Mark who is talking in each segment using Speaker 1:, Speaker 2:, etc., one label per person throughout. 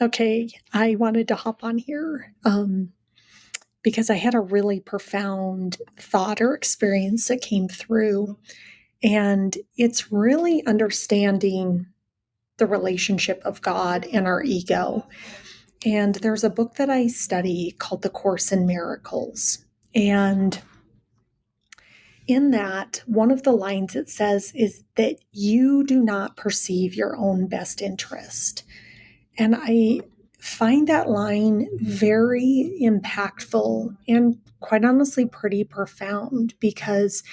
Speaker 1: Okay, I wanted to hop on here because I had a really profound thought or experience that came through. And it's really understanding the relationship of God and our ego. And there's a book that I study called The Course in Miracles. And in that, one of the lines it says is that you do not perceive your own best interest. And I find that line very impactful and quite honestly pretty profound because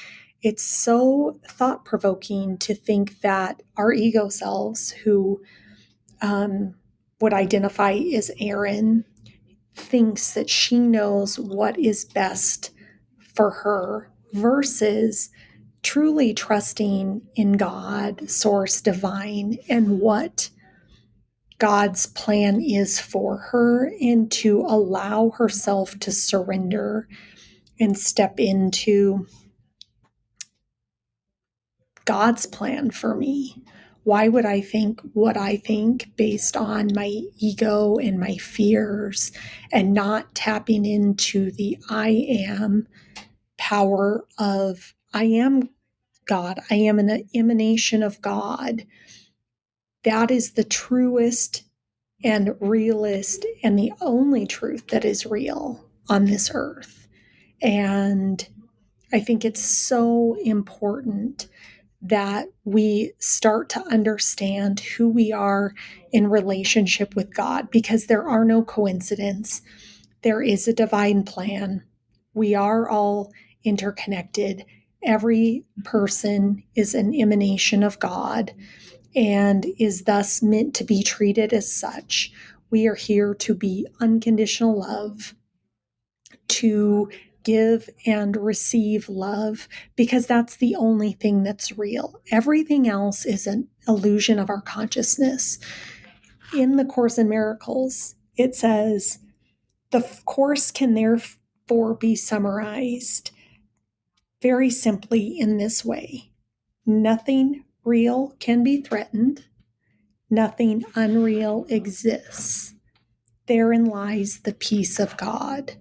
Speaker 1: it's so thought provoking to think that our ego selves, who um, would identify as Erin, thinks that she knows what is best for her versus truly trusting in God, source divine, and what God's plan is for her, and to allow herself to surrender and step into God's plan for me. Why would I think what I think based on my ego and my fears and not tapping into the I am power of I am God? I am an emanation of God. That is the truest and realist and the only truth that is real on this earth. And I think it's so important that we start to understand who we are in relationship with God, because there are no coincidences. There is a divine plan. We are all interconnected. Every person is an emanation of God and is thus meant to be treated as such. We are here to be unconditional love, to give and receive love, because that's the only thing that's real. Everything else is an illusion of our consciousness. In the Course in Miracles, it says, the Course can therefore be summarized very simply in this way: nothing real can be threatened, nothing unreal exists. Therein lies the peace of God.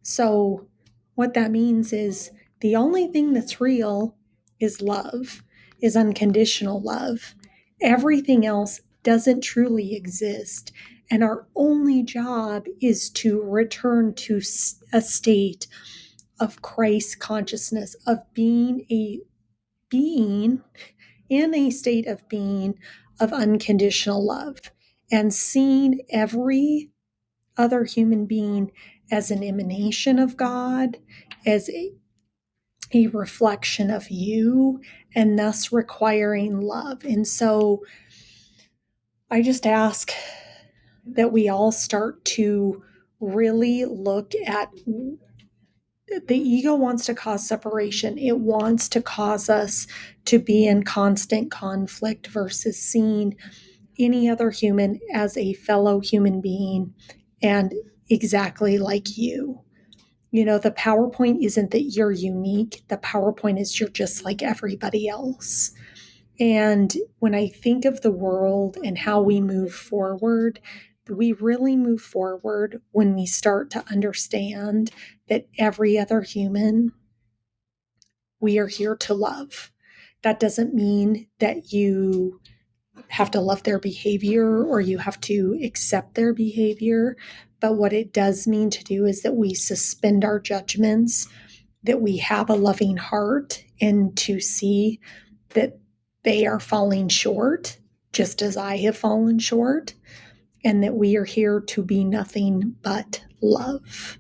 Speaker 1: So, what that means is the only thing that's real is love, is unconditional love. Everything else doesn't truly exist. And our only job is to return to a state of Christ consciousness, of being in a state of being of unconditional love, and seeing every other human being as an emanation of God, as a reflection of you, and thus requiring love. And so I just ask that we all start to really look at the ego wants to cause separation. It wants to cause us to be in constant conflict versus seeing any other human as a fellow human being and exactly like you. You know, the PowerPoint isn't that you're unique. The PowerPoint is you're just like everybody else. And when I think of the world and how we move forward, we really move forward when we start to understand that every other human, we are here to love. That doesn't mean that you have to love their behavior or you have to accept their behavior. But what it does mean to do is that we suspend our judgments, that we have a loving heart, and to see that they are falling short, just as I have fallen short, and that we are here to be nothing but love.